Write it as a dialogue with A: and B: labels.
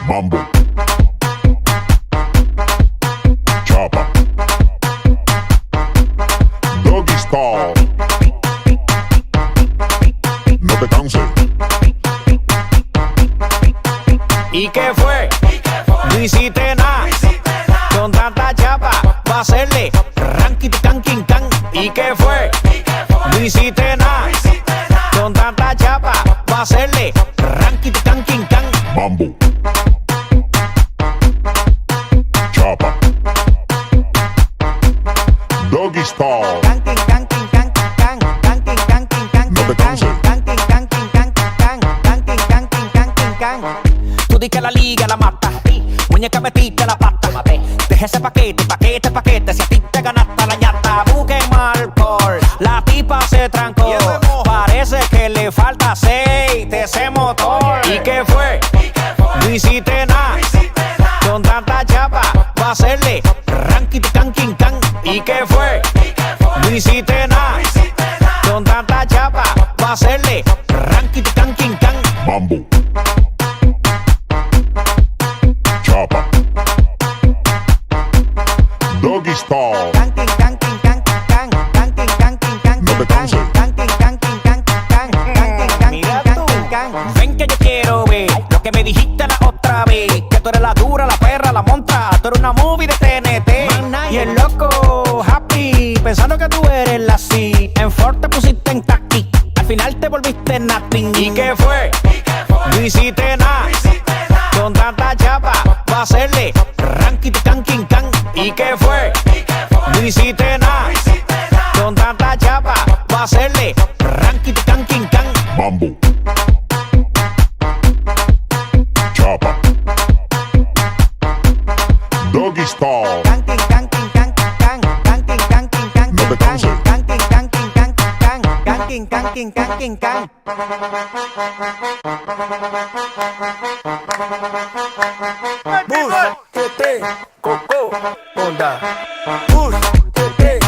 A: Mambo. Chapa. Doggy style. No te canses.
B: ¿Y qué fue? No hiciste nada. Con tanta chapa va a hacerle ranking can king can. ¿Y qué fue? No hiciste nada. Con tanta chapa va a hacerle ranking can king can.
A: Mambo. Chapa. Doggy style. No te canses.
B: Tú di que la liga la mata. Muñeca metiste la pata. Deja ese paquete. Si a ti te ganaste la ñata. Busquen mal por la tipa se trancó. Parece que le falta aceite ese motor. ¿Y qué fue? No hiciste nada. Con tanta chapa va a hacerle ranking can king can. ¿Y qué fue? No hiciste nada. Con tanta chapa va a hacerle ranking can king can.
A: Mambo. Chapa. Doggy style. No te canses.
B: Mira tú. Ven que yo quiero ver lo que me dijiste la otra vez. Que tú eres la dura, la perra, la montra. Tú eres una movie de TNT. Y el loco happy pensando que tú eres la C. En Ford te pusiste en taqui. Al final te volviste nothing. ¿Y qué fue? No hiciste nada. Con tanta chapa va a hacerle ranking can king can. ¿Y qué fue? No hiciste nada. Con tanta chapa va a hacerle ranking can king can.
A: Mambo. Chapa. Doggy style. No te canses.
C: Bus, TT, Coco, Honda. Bus, TT,